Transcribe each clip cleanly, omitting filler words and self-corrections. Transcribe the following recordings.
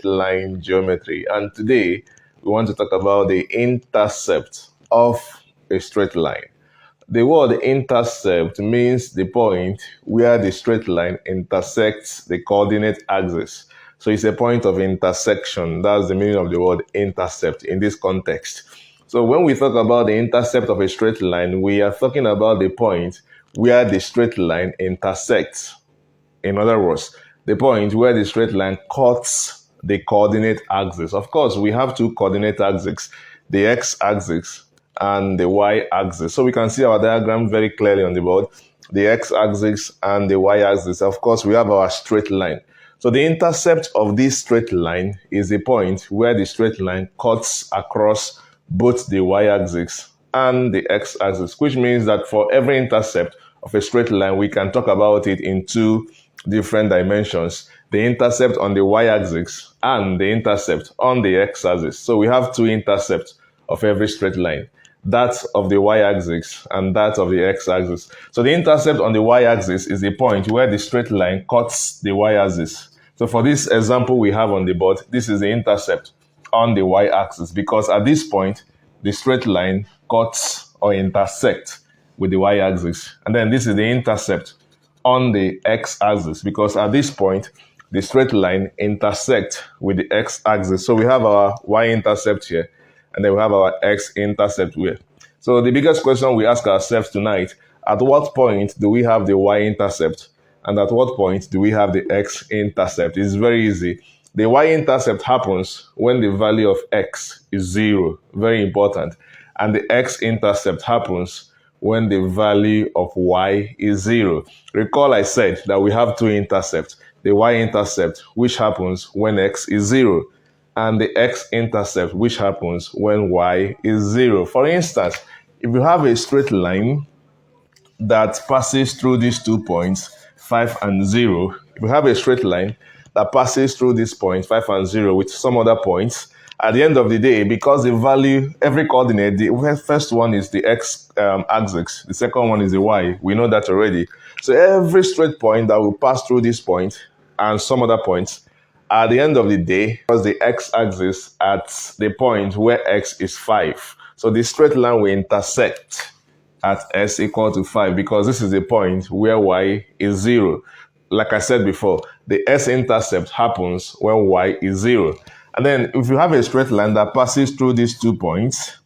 line geometry, and today we want to talk about the intercept of a straight line. The word intercept means the point where the straight line intersects the coordinate axis. So it's a point of intersection. That's the meaning of the word intercept in this context. So when we talk about the intercept of a straight line, we are talking about the point where the straight line intersects. In other words, the point where the straight line cuts the coordinate axis. Of course, we have two coordinate axes, the x-axis and the y-axis. So we can see our diagram very clearly on the board, the x-axis and the y-axis. Of course, we have our straight line. So the intercept of this straight line is the point where the straight line cuts across both the y-axis and the x-axis, which means that for every intercept of a straight line, we can talk about it in two different dimensions, the intercept on the y-axis and the intercept on the x-axis. So we have two intercepts of every straight line, that of the y-axis and that of the x-axis. So the intercept on the y-axis is the point where the straight line cuts the y-axis. So for this example we have on the board, this is the intercept on the y-axis, because at this point the straight line cuts or intersects with the y-axis, and then this is the intercept on the x-axis, because at this point the straight line intersects with the x-axis. So we have our y-intercept here, and then we have our x-intercept here. So the biggest question we ask ourselves tonight, at what point do we have the y-intercept, and at what point do we have the x-intercept? It's very easy. The y-intercept happens when the value of x is 0, very important, and the x-intercept happens when the value of y is 0. Recall I said that we have two intercepts, the y-intercept, which happens when x is 0, and the x-intercept, which happens when y is 0. For instance, if you have a straight line that passes through these 2 points, 5 and 0, if you have a straight line that passes through this point, 5 and 0, with some other points, at the end of the day, because the value, every coordinate, the first one is the x-axis, the second one is the y. We know that already. So every straight point that will pass through this point and some other points, at the end of the day, because the x-axis at the point where x is 5. So the straight line will intersect at s equal to 5, because this is the point where y is 0. Like I said before, the s-intercept happens when y is 0. And then if you have a straight line that passes through these 2 points,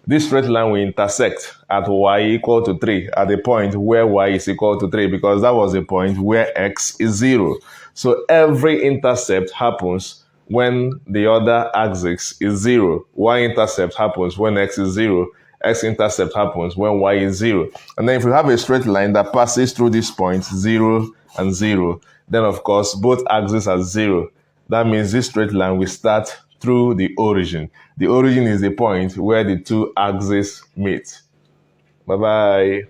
this straight line will intersect at y equal to 3, at the point where y is equal to 3, because that was the point where x is 0. So every intercept happens when the other axis is 0. Y-intercept happens when x is 0. X-intercept happens when y is 0. And then if you have a straight line that passes through these points, 0 and 0, then of course both axes are 0. That means this straight line will start through the origin. The origin is the point where the two axes meet. Bye-bye.